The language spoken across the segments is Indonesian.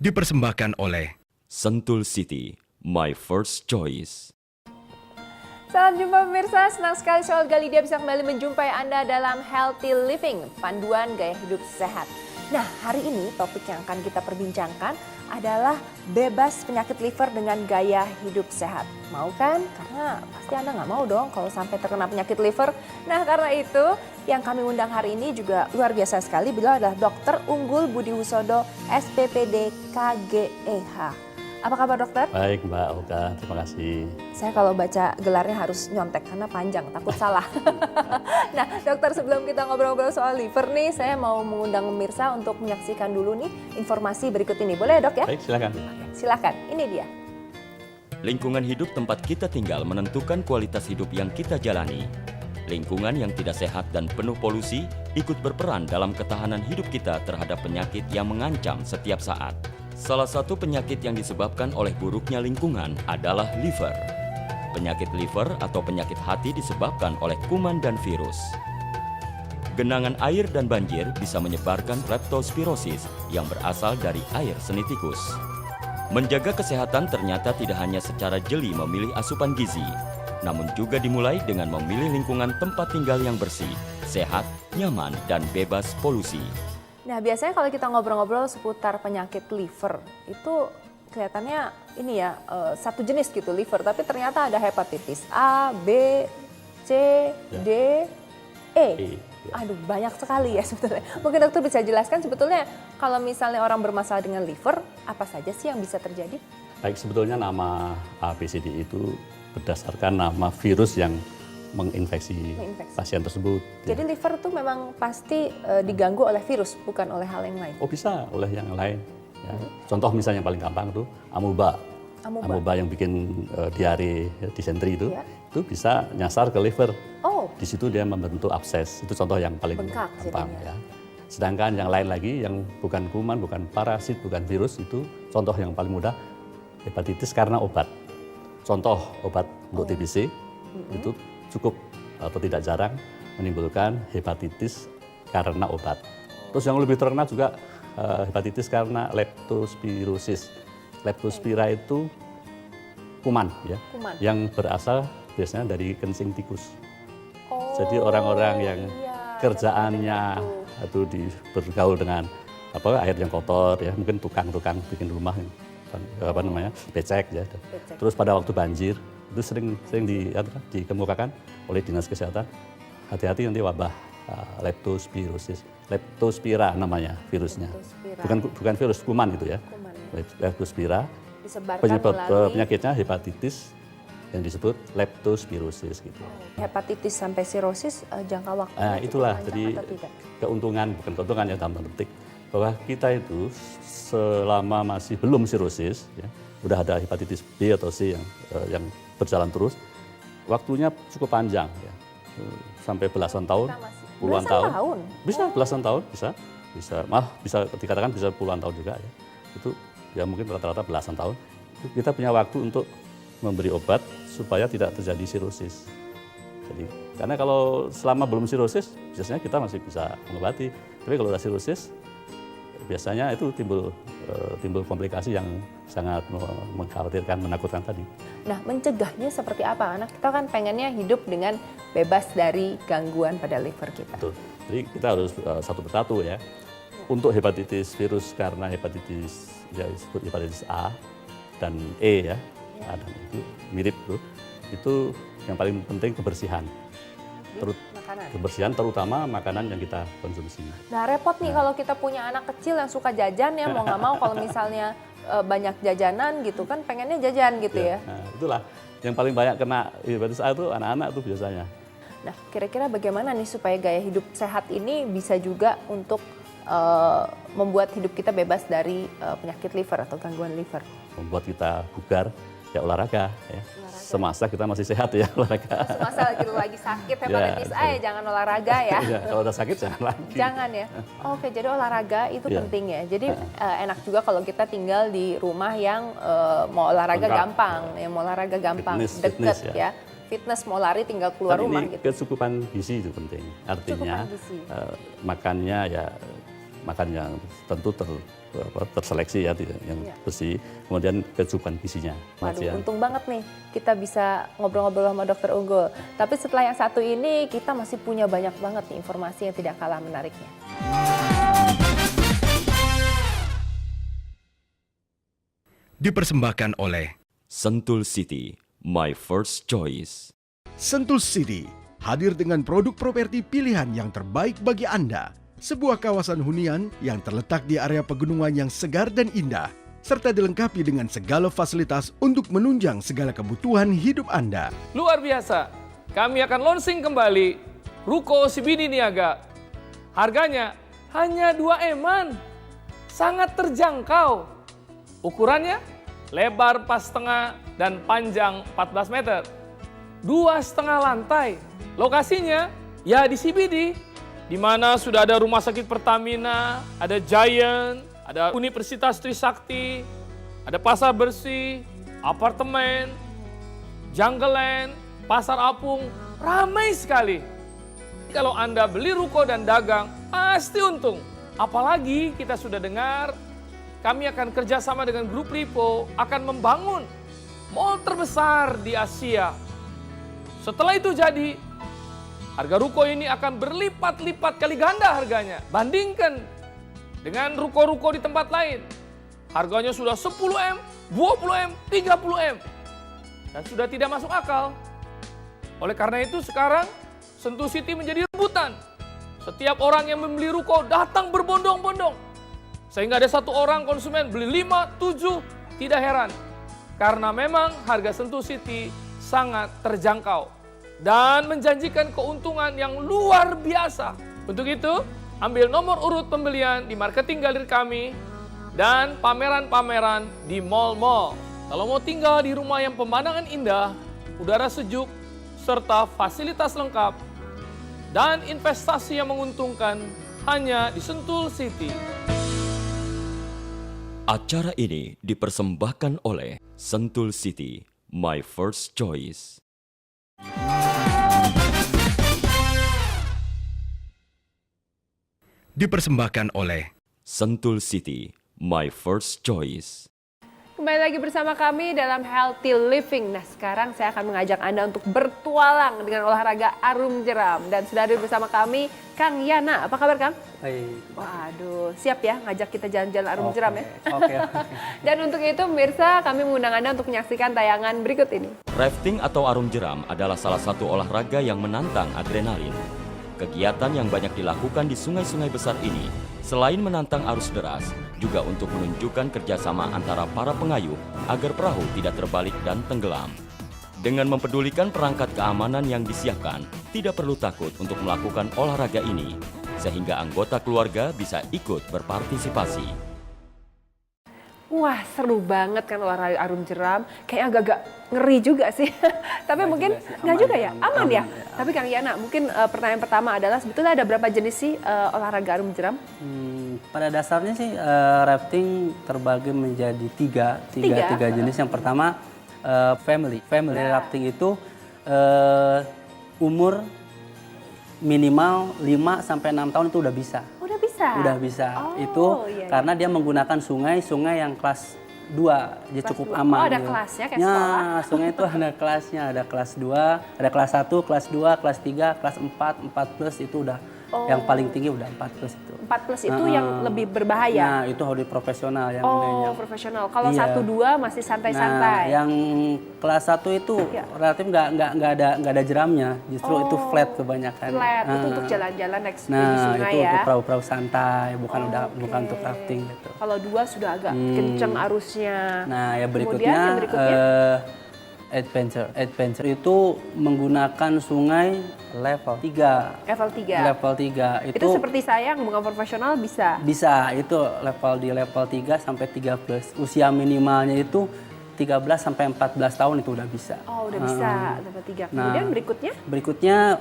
dipersembahkan oleh Sentul City, my first choice. Salam jumpa pemirsa, senang sekali Soal Galidia bisa kembali menjumpai Anda dalam Healthy Living, panduan gaya hidup sehat. Nah, hari ini topik yang akan kita perbincangkan adalah bebas penyakit liver dengan gaya hidup sehat. Mau kan? Karena pasti Anda nggak mau dong kalau sampai terkena penyakit liver. Nah, karena itu yang kami undang hari ini juga luar biasa sekali. Beliau adalah Dr. Unggul Budi Husodo, SPPD KGEH. Apa kabar dokter? Baik Mbak Oka, terima kasih. Saya kalau baca gelarnya harus nyontek karena panjang, takut salah. Nah dokter, sebelum kita ngobrol-ngobrol soal liver nih, saya mau mengundang pemirsa untuk menyaksikan dulu nih informasi berikut ini. Boleh ya dok ya? Baik, silakan. Oke, silakan, ini dia. Lingkungan hidup tempat kita tinggal menentukan kualitas hidup yang kita jalani. Lingkungan yang tidak sehat dan penuh polusi ikut berperan dalam ketahanan hidup kita terhadap penyakit yang mengancam setiap saat. Salah satu penyakit yang disebabkan oleh buruknya lingkungan adalah liver. Penyakit liver atau penyakit hati disebabkan oleh kuman dan virus. Genangan air dan banjir bisa menyebarkan leptospirosis yang berasal dari air seni tikus. Menjaga kesehatan ternyata tidak hanya secara jeli memilih asupan gizi, namun juga dimulai dengan memilih lingkungan tempat tinggal yang bersih, sehat, nyaman, dan bebas polusi. Nah biasanya kalau kita ngobrol-ngobrol seputar penyakit liver, itu kelihatannya ini ya satu jenis gitu liver, tapi ternyata ada hepatitis A, B, C, D, E. Aduh banyak sekali ya sebetulnya. Mungkin dokter bisa jelaskan sebetulnya kalau misalnya orang bermasalah dengan liver, apa saja sih yang bisa terjadi? Baik, sebetulnya nama ABCD itu berdasarkan nama virus yang menginfeksi pasien tersebut. Jadi liver itu memang pasti diganggu oleh virus, bukan oleh hal yang lain? Oh bisa, oleh yang lain. Ya. Contoh misalnya yang paling gampang itu amoeba. Amoeba yang bikin diare, disentri itu bisa nyasar ke liver. Oh. Di situ dia membentuk abses. Itu contoh yang paling bengkak gampang. Ya. Sedangkan yang lain lagi yang bukan kuman, bukan parasit, bukan virus, itu contoh yang paling mudah hepatitis karena obat. Contoh obat untuk TBC itu cukup atau tidak jarang menimbulkan hepatitis karena obat. Terus yang lebih terkenal juga hepatitis karena leptospirosis. Leptospira itu kuman ya, yang berasal biasanya dari kencing tikus. Jadi orang-orang yang kerjaannya itu bergaul dengan air yang kotor ya, mungkin tukang-tukang bikin rumah becek ya. Terus pada waktu banjir itu sering dikemukakan oleh Dinas Kesehatan, hati-hati nanti wabah leptospirosis. Leptospira namanya virusnya. Bukan virus, kuman itu ya. Leptospira. Penyebab penyakitnya hepatitis yang disebut leptospirosis gitu. Hepatitis sampai sirosis jangka waktunya itulah jadi keuntungan, bukan keuntungan ya dalam tanda petik, bahwa kita itu selama masih belum sirosis ya, udah ada hepatitis B atau C yang berjalan terus, waktunya cukup panjang ya, sampai belasan tahun, puluhan tahun. Bisa belasan tahun, bisa dikatakan bisa puluhan tahun juga ya. Itu ya mungkin rata-rata belasan tahun. Kita punya waktu untuk memberi obat supaya tidak terjadi sirosis. Jadi karena kalau selama belum sirosis, biasanya kita masih bisa mengobati. Tapi kalau sudah sirosis, biasanya itu timbul komplikasi yang sangat mengkhawatirkan, menakutkan tadi. Nah, mencegahnya seperti apa? Karena kita kan pengennya hidup dengan bebas dari gangguan pada liver kita. Betul. Jadi kita harus satu persatu ya. Untuk hepatitis virus karena hepatitis ya disebut hepatitis A dan E ya, dan itu mirip tuh. Itu yang paling penting kebersihan. Kebersihan terutama makanan yang kita konsumsi. Nah repot nih kalau kita punya anak kecil yang suka jajan ya, mau nggak mau kalau misalnya banyak jajanan gitu kan, pengennya jajan gitu ya. Nah, itulah yang paling banyak kena hepatitis A itu anak-anak tuh biasanya. Nah kira-kira bagaimana nih supaya gaya hidup sehat ini bisa juga untuk membuat hidup kita bebas dari penyakit liver atau gangguan liver? Membuat kita bugar, ya olahraga ya. Semasa kita masih sehat ya olahraga. Semasa kita lagi sakit hepatitis A ya jangan olahraga ya. Kalau udah sakit jangan lagi. Jangan ya. Oke, jadi olahraga itu penting ya. Jadi enak juga kalau kita tinggal di rumah yang mau olahraga gampang, yang mau olahraga gampang, deket ya. Fitness mau lari tinggal keluar rumah gitu. Kecukupan gizi itu penting. Artinya makannya ya makan yang tentu terseleksi ya, yang bersih, kemudian kecukupan gizinya. Waduh, untung banget nih kita bisa ngobrol-ngobrol sama Dokter Unggul. Tapi setelah yang satu ini kita masih punya banyak banget nih informasi yang tidak kalah menariknya. Dipersembahkan oleh Sentul City, my first choice. Sentul City, hadir dengan produk properti pilihan yang terbaik bagi Anda. Sebuah kawasan hunian yang terletak di area pegunungan yang segar dan indah, serta dilengkapi dengan segala fasilitas untuk menunjang segala kebutuhan hidup Anda. Luar biasa, kami akan launching kembali Ruko CBD Niaga. Harganya hanya 2 eman, sangat terjangkau. Ukurannya lebar 4,5 dan panjang 14 meter. 2,5 lantai. Lokasinya ya di CBD, di mana sudah ada Rumah Sakit Pertamina, ada Giant, ada Universitas Trisakti, ada Pasar Bersih, apartemen, Jungle Land, Pasar Apung, ramai sekali. Kalau Anda beli ruko dan dagang, pasti untung. Apalagi kita sudah dengar, kami akan kerjasama dengan Grup Lipo, akan membangun mall terbesar di Asia. Setelah itu jadi, harga ruko ini akan berlipat-lipat kali ganda harganya. Bandingkan dengan ruko-ruko di tempat lain. Harganya sudah 10M, 20M, 30M. Dan sudah tidak masuk akal. Oleh karena itu sekarang Sentul City menjadi rebutan. Setiap orang yang membeli ruko datang berbondong-bondong. Sehingga ada satu orang konsumen beli 5, 7, tidak heran. Karena memang harga Sentul City sangat terjangkau. Dan menjanjikan keuntungan yang luar biasa. Untuk itu, ambil nomor urut pembelian di marketing galeri kami dan pameran-pameran di mall-mall. Kalau mau tinggal di rumah yang pemandangan indah, udara sejuk, serta fasilitas lengkap, dan investasi yang menguntungkan hanya di Sentul City. Acara ini dipersembahkan oleh Sentul City, my first choice. Dipersembahkan oleh Sentul City, my first choice. Kembali lagi bersama kami dalam Healthy Living. Nah, sekarang saya akan mengajak Anda untuk bertualang dengan olahraga arum jeram. Dan sudah hadir bersama kami Kang Yana. Apa kabar, Kang? Baik. Waduh, siap ya ngajak kita jalan-jalan arum jeram ya? Oke. Dan untuk itu, pemirsa, kami mengundang Anda untuk menyaksikan tayangan berikut ini. Rafting atau arum jeram adalah salah satu olahraga yang menantang adrenalin. Kegiatan yang banyak dilakukan di sungai-sungai besar ini, selain menantang arus deras, juga untuk menunjukkan kerjasama antara para pengayuh agar perahu tidak terbalik dan tenggelam. Dengan mempedulikan perangkat keamanan yang disiapkan, tidak perlu takut untuk melakukan olahraga ini, sehingga anggota keluarga bisa ikut berpartisipasi. Wah, seru banget kan olahraga arum jeram. Kayak agak-agak ngeri juga sih. Tapi mungkin nggak juga ya, aman ya. Tapi Kang Yana, mungkin pertanyaan pertama adalah sebetulnya ada berapa jenis sih olahraga arum jeram? Pada dasarnya sih rafting terbagi menjadi tiga jenis. Yang pertama family rafting itu umur minimal 5 sampai 6 tahun itu udah bisa. Udah bisa. Itu iya. karena dia menggunakan sungai yang kelas 2, dia cukup aman. Oh, ada gitu. kelasnya kayak sekolah. Sungai itu ada kelasnya, ada kelas 2, ada kelas 1, kelas 2, kelas 3, kelas 4 plus itu udah yang paling tinggi udah 4 plus itu. 4 plus itu yang lebih berbahaya. Nah, itu harus profesional yang Oh, profesional. Kalau Iya. 1-2 masih santai-santai. Nah, yang kelas 1 itu relatif nggak ada jeramnya, justru itu flat kebanyakan. Flat, itu untuk jalan-jalan naik di Nah, sungai itu ya. untuk perahu-perahu santai, bukan untuk rafting gitu. Kalau 2 sudah agak kenceng arusnya. Nah, yang Kemudian yang berikutnya? Adventure itu menggunakan sungai level 3. Level 3. Level 3 Itu seperti saya yang bukan profesional bisa. bisa, itu level 3 sampai 3 plus. Usia minimalnya itu 13 sampai 14 tahun itu udah bisa. Oh, udah bisa level 3. Kemudian Berikutnya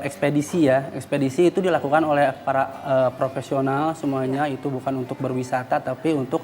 ekspedisi ya. Ekspedisi itu dilakukan oleh para profesional semuanya, itu bukan untuk berwisata tapi untuk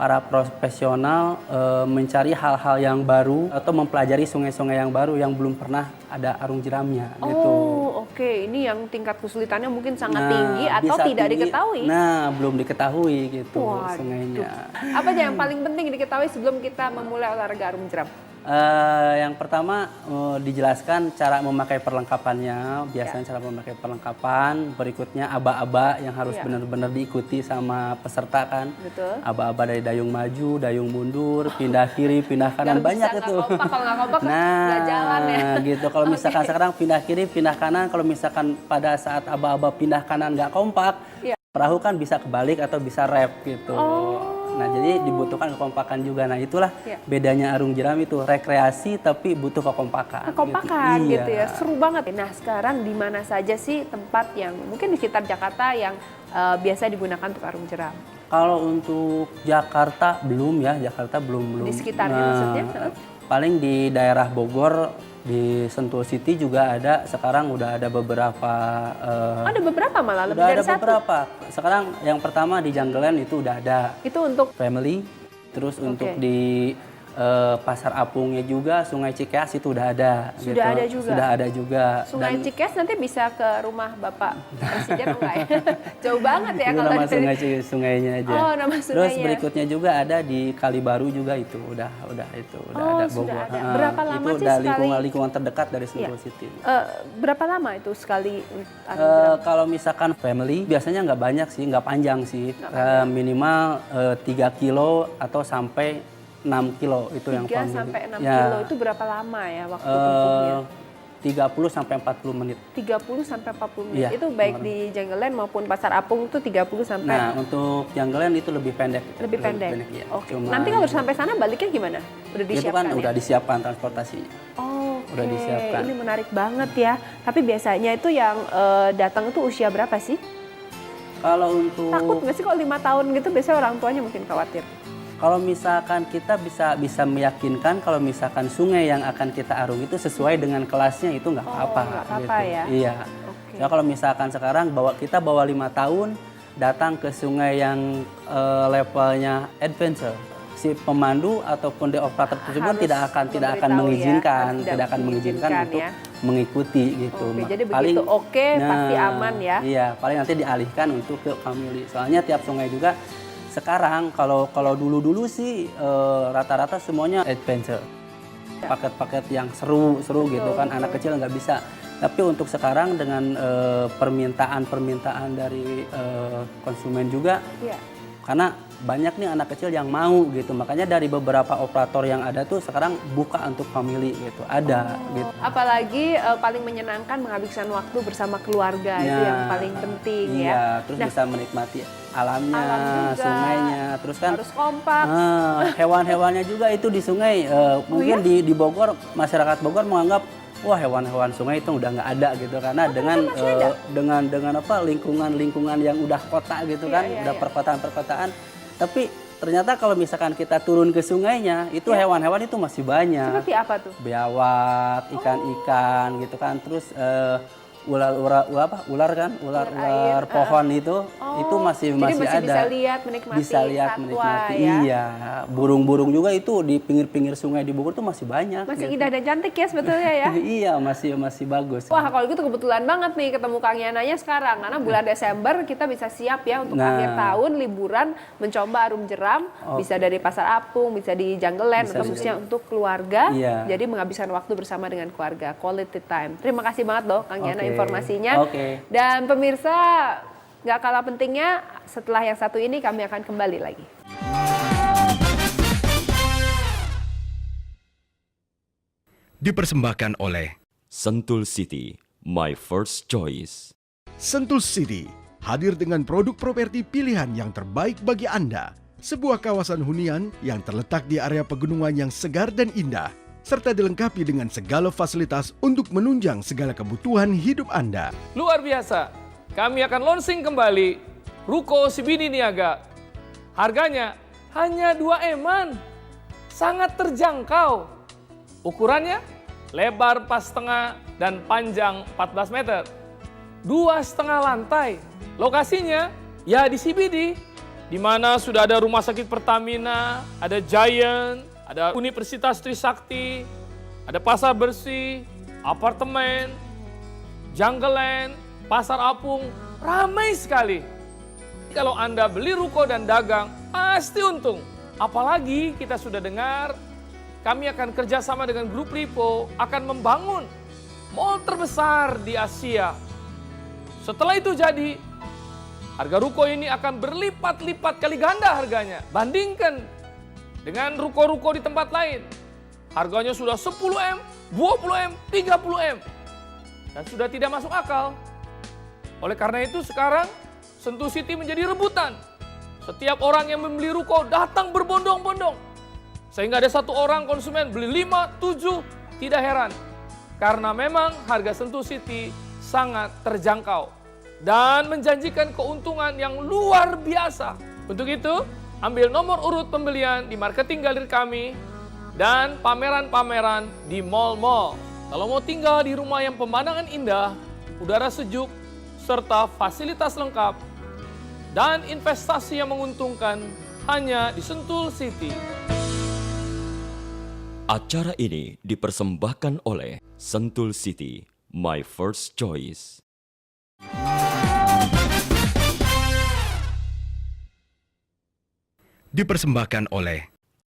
para profesional mencari hal-hal yang baru atau mempelajari sungai-sungai yang baru yang belum pernah ada arum jeramnya gitu. Oh, Oke, ini yang tingkat kesulitannya mungkin sangat tinggi atau bisa tidak tinggi. diketahui. Nah, belum diketahui gitu Waduh. sungainya. Apa aja yang paling penting diketahui sebelum kita memulai olahraga arum jeram? Yang pertama dijelaskan cara memakai perlengkapannya, biasanya cara memakai perlengkapan. Berikutnya aba-aba yang harus benar-benar diikuti sama peserta kan. Betul. Aba-aba dari dayung maju, dayung mundur, pindah kiri, pindah kanan, banyak itu. Kalau nggak kompak nggak jalan ya. Gitu. Kalau misalkan sekarang pindah kiri, pindah kanan, kalau misalkan pada saat aba-aba pindah kanan nggak kompak, perahu kan bisa kebalik atau bisa rep gitu. Nah, jadi dibutuhkan kekompakan juga. Nah, itulah bedanya arung jeram itu, rekreasi tapi butuh kekompakan. Kekompakan gitu, gitu ya, seru banget. Nah, sekarang di mana saja sih tempat yang mungkin di sekitar Jakarta yang biasa digunakan untuk arung jeram? Kalau untuk Jakarta belum ya, Jakarta belum. Di sekitarnya maksudnya? Paling di daerah Bogor, di Sentul City juga ada. Sekarang udah ada beberapa. Ada beberapa malah, lebih Udah dari ada satu. beberapa. Sekarang yang pertama di Jungleland itu udah ada. Itu untuk Family, terus untuk di Pasar Apungnya juga, Sungai Cikeas itu udah ada. Sudah gitu. ada juga? Sudah ada juga. Sungai Dan Cikeas nanti bisa ke rumah Bapak Presiden enggak ya? Jauh banget ya itu kalau nama dari... sungainya aja. Oh, nama Terus sungainya. berikutnya juga ada di Kalibaru juga itu, udah itu, udah Oh, ada sudah Bogor. ada. Berapa lama itu sih udah sekali? lingkungan terdekat dari Sentul City. Berapa lama itu sekali arung jeram? Kalau misalkan family biasanya nggak banyak sih, nggak panjang sih. Minimal 3 kilo atau sampai 6 kilo itu yang 3 family. sampai 6 Ya, kilo itu berapa lama ya waktu tempuhnya? 30 sampai 40 menit. 30 sampai 40 menit. Iya, Itu baik di Jungleland maupun Pasar Apung itu 30 sampai Nah, untuk Jungleland itu lebih pendek. lebih pendek. ya. Oke. Cuma Nanti kalau sampai sana baliknya gimana? Udah itu disiapkan kan ya? udah disiapkan transportasinya. Oh, udah disiapkan. Ini menarik banget ya. Tapi biasanya itu yang datang itu usia berapa sih? Kalau untuk Takut nggak sih kalau 5 tahun gitu biasanya orang tuanya mungkin khawatir. Kalau misalkan kita bisa meyakinkan kalau misalkan sungai yang akan kita arung itu sesuai dengan kelasnya itu nggak apa-apa. nggak apa-apa gitu. ya? Iya. Oke. Ya, kalau misalkan sekarang kita bawa 5 tahun datang ke sungai yang levelnya adventure, si pemandu ataupun the operator tersebut Harus tidak akan memberitahu ya, mengizinkan, harus tidak akan mengizinkan untuk ya. mengikuti gitu. Oke, jadi begitu oke, pasti aman ya? Iya, paling nanti dialihkan untuk ke family. Soalnya tiap sungai juga sekarang kalau dulu sih rata-rata semuanya adventure, paket-paket yang seru gitu kan, anak kecil nggak bisa. Tapi untuk sekarang dengan permintaan dari konsumen juga, karena banyak nih anak kecil yang mau gitu, makanya dari beberapa operator yang ada tuh sekarang buka untuk family gitu, ada gitu. Apalagi paling menyenangkan menghabiskan waktu bersama keluarga itu yang paling penting iya, ya. terus bisa menikmati alamnya, Alam juga, sungainya, terus kan harus kompak. hewan-hewannya juga itu di sungai. Mungkin di Bogor, masyarakat Bogor menganggap wah hewan-hewan sungai itu udah nggak ada gitu, karena dengan apa lingkungan yang udah kota gitu kan, udah perkotaan. Tapi ternyata kalau misalkan kita turun ke sungainya, itu hewan-hewan itu masih banyak. Seperti apa tuh? Biawak, ikan-ikan gitu kan, terus ular pohon itu masih jadi ada. Bisa lihat menikmati satwa ya. Iya, burung-burung juga itu di pinggir-pinggir sungai di Bogor tuh masih banyak. Masih gitu. indah dan cantik ya sebetulnya ya. Iya, masih bagus. Wah, kalau gitu kebetulan banget nih ketemu Kang Yananya sekarang. Karena bulan Desember kita bisa siap ya untuk akhir tahun liburan mencoba arum jeram. Bisa dari Pasar Apung, bisa di Jungleland, atau khususnya untuk keluarga. Iya. Jadi menghabiskan waktu bersama dengan keluarga, quality time. Terima kasih banget loh Kang Yana informasinya. Dan pemirsa, nggak kalah pentingnya, setelah yang satu ini kami akan kembali lagi. Dipersembahkan oleh Sentul City, my first choice. Sentul City, hadir dengan produk properti pilihan yang terbaik bagi Anda. Sebuah kawasan hunian yang terletak di area pegunungan yang segar dan indah, serta dilengkapi dengan segala fasilitas untuk menunjang segala kebutuhan hidup Anda. Luar biasa, kami akan launching kembali Ruko Sibini Niaga. Harganya hanya 2 eman, sangat terjangkau. Ukurannya lebar 4,5 dan panjang 14 meter. 2,5 lantai. Lokasinya ya di CBD, di mana sudah ada Rumah Sakit Pertamina, ada Giant, ada Universitas Trisakti, ada pasar bersih, apartemen, Jungle Land, Pasar Apung, ramai sekali. Kalau Anda beli ruko dan dagang, pasti untung. Apalagi kita sudah dengar, kami akan kerjasama dengan Grup Lipo akan membangun mall terbesar di Asia. Setelah itu jadi, harga ruko ini akan berlipat-lipat kali ganda harganya. Bandingkan dengan ruko-ruko di tempat lain. Harganya sudah 10M, 20M, 30M. Dan sudah tidak masuk akal. Oleh karena itu sekarang Sentul City menjadi rebutan. Setiap orang yang membeli ruko datang berbondong-bondong. Sehingga ada satu orang konsumen beli 5, 7, tidak heran. Karena memang harga Sentul City sangat terjangkau. Dan menjanjikan keuntungan yang luar biasa. Untuk itu, ambil nomor urut pembelian di marketing galeri kami dan pameran-pameran di mall-mall. Kalau mau tinggal di rumah yang pemandangan indah, udara sejuk, serta fasilitas lengkap, dan investasi yang menguntungkan hanya di Sentul City. Acara ini dipersembahkan oleh Sentul City, my first choice. Dipersembahkan oleh